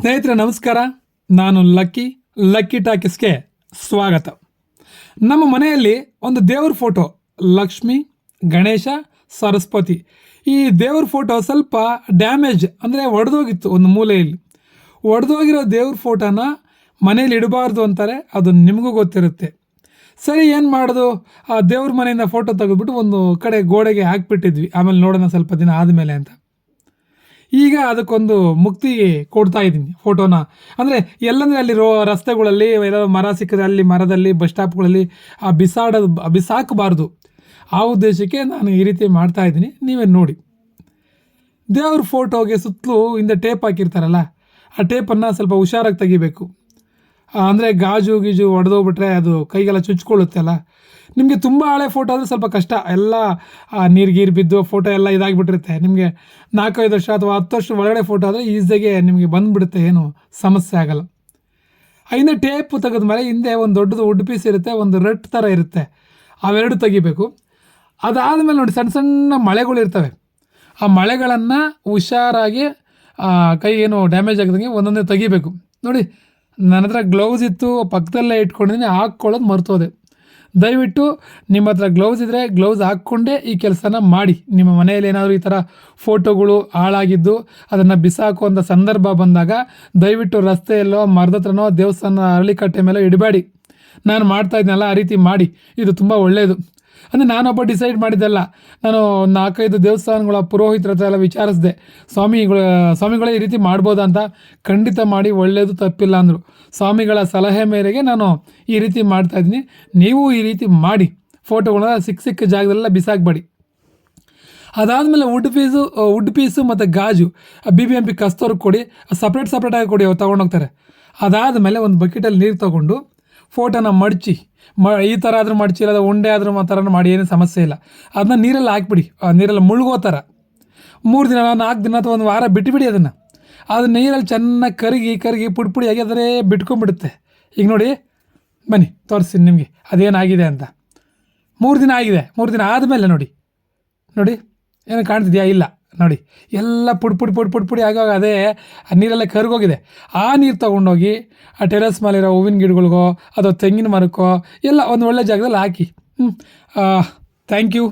ಸ್ನೇಹಿತರೆ ನಮಸ್ಕಾರ. ನಾನು ಲಕ್ಕಿ ಟಾಕೀಸ್ಗೆ ಸ್ವಾಗತ. ನಮ್ಮ ಮನೆಯಲ್ಲಿ ಒಂದು ದೇವ್ರ ಫೋಟೋ, ಲಕ್ಷ್ಮಿ, ಗಣೇಶ, ಸರಸ್ವತಿ. ಈ ದೇವ್ರ ಫೋಟೋ ಸ್ವಲ್ಪ ಡ್ಯಾಮೇಜ್ ಅಂದರೆ ಒಡೆದೋಗಿತ್ತು. ಒಂದು ಮೂಲೆಯಲ್ಲಿ ಒಡೆದೋಗಿರೋ ದೇವ್ರ ಫೋಟೋನ ಮನೇಲಿ ಇಡಬಾರ್ದು ಅಂತಾರೆ. ಅದು ನಿಮಗೂ ಗೊತ್ತಿರುತ್ತೆ. ಸರಿ, ಏನು ಮಾಡೋದು? ಆ ದೇವ್ರ ಮನೆಯಿಂದ ಫೋಟೋ ತೆಗೆದ್ಬಿಟ್ಟು ಒಂದು ಕಡೆ ಗೋಡೆಗೆ ಹಾಕ್ಬಿಟ್ಟಿದ್ವಿ. ಆಮೇಲೆ ನೋಡೋಣ ಸ್ವಲ್ಪ ದಿನ ಆದಮೇಲೆ ಅಂತ. ಈಗ ಅದಕ್ಕೊಂದು ಮುಕ್ತಿ ಕೊಡ್ತಾ ಇದ್ದೀನಿ ಫೋಟೋನ. ಅಂದರೆ ಎಲ್ಲಂದರೆ ಅಲ್ಲಿ ರಸ್ತೆಗಳಲ್ಲಿ ಏನಾದ್ರು ಮರ ಸಿಕ್ಕಿದ್ರೆ ಅಲ್ಲಿ ಮರದಲ್ಲಿ, ಬಸ್ ಸ್ಟಾಪ್ಗಳಲ್ಲಿ ಬಿಸಾಕಬಾರ್ದು. ಆ ಉದ್ದೇಶಕ್ಕೆ ನಾನು ಈ ರೀತಿ ಮಾಡ್ತಾ ಇದ್ದೀನಿ. ನೀವೇ ನೋಡಿ. ದೇವ್ರ ಫೋಟೋಗೆ ಸುತ್ತಲೂ ಹಿಂದೆ ಟೇಪ್ ಹಾಕಿರ್ತಾರಲ್ಲ, ಆ ಟೇಪನ್ನು ಸ್ವಲ್ಪ ಹುಷಾರಾಗಿ ತೆಗಿಬೇಕು. ಅಂದರೆ ಗೀಜು ಒಡೆದೋಗ್ಬಿಟ್ರೆ ಅದು ಕೈಗೆಲ್ಲ ಚುಚ್ಕೊಳ್ಳುತ್ತೆ ಅಲ್ಲ. ನಿಮಗೆ ತುಂಬ ಹಳೆ ಫೋಟೋ ಆದರೆ ಸ್ವಲ್ಪ ಕಷ್ಟ. ಎಲ್ಲ ನೀರು ಬಿದ್ದು ಫೋಟೋ ಎಲ್ಲ ಇದಾಗಿಬಿಟ್ಟಿರುತ್ತೆ. ನಿಮಗೆ 4-5 ವರ್ಷ ಅಥವಾ 10 ವರ್ಷ ಒಳಗಡೆ ಫೋಟೋ ಆದರೆ ಈಸಿಯಾಗೆ ನಿಮಗೆ ಬಂದುಬಿಡುತ್ತೆ, ಏನು ಸಮಸ್ಯೆ ಆಗೋಲ್ಲ. ಹಿಂದೆ ಟೇಪ್ ತೆಗೆದ್ಮೇಲೆ ಹಿಂದೆ ಒಂದು ದೊಡ್ಡದು ವುಡ್ ಪೀಸ್ ಇರುತ್ತೆ, ಒಂದು ರಟ್ ಥರ ಇರುತ್ತೆ. ಅವೆರಡು ತೆಗಿಬೇಕು. ಅದಾದಮೇಲೆ ನೋಡಿ, ಸಣ್ಣ ಸಣ್ಣ ಮಳೆಗಳಿರ್ತವೆ. ಆ ಮಳೆಗಳನ್ನು ಹುಷಾರಾಗಿ ಕೈ ಏನು ಡ್ಯಾಮೇಜ್ ಆಗದಂಗೆ ಒಂದೊಂದೇ ತೆಗಿಬೇಕು. ನೋಡಿ, ನನ್ನ ಹತ್ರ ಗ್ಲೌಸ್ ಇತ್ತು, ಪಕ್ಕದಲ್ಲೇ ಇಟ್ಕೊಂಡಿದ್ದೀನಿ, ಹಾಕ್ಕೊಳ್ಳೋದು ಮರ್ತೋದೆ. ದಯವಿಟ್ಟು ನಿಮ್ಮ ಹತ್ರ ಗ್ಲೌಸ್ ಇದ್ದರೆ ಗ್ಲೌಸ್ ಹಾಕ್ಕೊಂಡೇ ಈ ಕೆಲಸನ ಮಾಡಿ. ನಿಮ್ಮ ಮನೆಯಲ್ಲಿ ಏನಾದರೂ ಈ ಥರ ಫೋಟೋಗಳು ಹಾಳಾಗಿದ್ದು ಅದನ್ನು ಬಿಸಾಕುವಂಥ ಸಂದರ್ಭ ಬಂದಾಗ ದಯವಿಟ್ಟು ರಸ್ತೆಯಲ್ಲೋ ಮರದ ಹತ್ರನೋ ದೇವಸ್ಥಾನ ಅರಳಿಕಟ್ಟೆ ಮೇಲೆ ಇಡಬೇಡಿ. ನಾನು ಮಾಡ್ತಾ ಇದ್ದೀನಲ್ಲ, ಆ ರೀತಿ ಮಾಡಿ. ಇದು ತುಂಬ ಒಳ್ಳೆಯದು. ಅಂದರೆ ನಾನೊಬ್ಬ ಡಿಸೈಡ್ ಮಾಡಿದ್ದೆಲ್ಲ. ನಾನು 4-5 ದೇವಸ್ಥಾನಗಳ ಪುರೋಹಿತರ ಹತ್ರ ಎಲ್ಲ ವಿಚಾರಿಸಿದೆ, ಸ್ವಾಮಿಗಳೇ ಈ ರೀತಿ ಮಾಡ್ಬೋದಾ ಅಂತ. ಖಂಡಿತ ಮಾಡಿ, ಒಳ್ಳೆಯದು, ತಪ್ಪಿಲ್ಲ ಅಂದರು. ಸ್ವಾಮಿಗಳ ಸಲಹೆ ಮೇರೆಗೆ ನಾನು ಈ ರೀತಿ ಮಾಡ್ತಾಯಿದ್ದೀನಿ. ನೀವು ಈ ರೀತಿ ಮಾಡಿ. ಫೋಟೋಗಳನ್ನ ಸಿಕ್ಕ ಜಾಗದಲ್ಲೆಲ್ಲ ಬಿಸಾಕಬೇಡಿ. ಅದಾದಮೇಲೆ ವುಡ್ ಪೀಸು ಮತ್ತು ಗಾಜು BBMP ಕಸ್ತೋರ್ಗೆ ಕೊಡಿ. ಸಪ್ರೇಟಾಗಿ ಕೊಡಿ, ಅವ್ರು ತೊಗೊಂಡೋಗ್ತಾರೆ. ಅದಾದಮೇಲೆ ಒಂದು ಬಕೆಟಲ್ಲಿ ನೀರು ತೊಗೊಂಡು ಫೋಟೋನ ಮಡಚಿ, ಈ ಥರ ಆದರೂ ಮಡಚಿ, ಇಲ್ಲದ ಉಂಡೆ ಆದರೂ ಆ ಥರ ಮಾಡಿ, ಏನೂ ಸಮಸ್ಯೆ ಇಲ್ಲ. ಅದನ್ನ ನೀರಲ್ಲಿ ಹಾಕ್ಬಿಡಿ. ನೀರಲ್ಲಿ ಮುಳುಗೋ ಥರ 3 ದಿನ 4 ದಿನ ಅಥವಾ 1 ವಾರ ಬಿಟ್ಟುಬಿಡಿ. ಅದನ್ನು ನೀರಲ್ಲಿ ಚೆನ್ನಾಗಿ ಕರಗಿ ಪುಡಿ ಆಗಿ ಅದರೇ ಬಿಟ್ಕೊಂಡ್ಬಿಡುತ್ತೆ. ಈಗ ನೋಡಿ, ಬನ್ನಿ ತೋರಿಸ್ತೀನಿ ನಿಮಗೆ ಅದೇನಾಗಿದೆ ಅಂತ. 3 ದಿನ ಆಗಿದೆ. 3 ದಿನ ಆದಮೇಲೆ ನೋಡಿ ಏನು ಕಾಣ್ತಿದೆಯಾ? ಇಲ್ಲ ನೋಡಿ, ಎಲ್ಲ ಪುಡಿ ಆಗುವಾಗ ಅದೇ ನೀರೆಲ್ಲ ಕರಗೋಗಿದೆ. ಆ ನೀರು ತೊಗೊಂಡೋಗಿ ಆ ಟೆರೆಸ್ ಮೇಲಿರೋ ಹೂವಿನ ಗಿಡಗಳಿಗೋ ಅಥವಾ ತೆಂಗಿನ ಮರಕ್ಕೋ ಎಲ್ಲ ಒಂದು ಒಳ್ಳೆ ಜಾಗದಲ್ಲಿ ಹಾಕಿ. Thank you.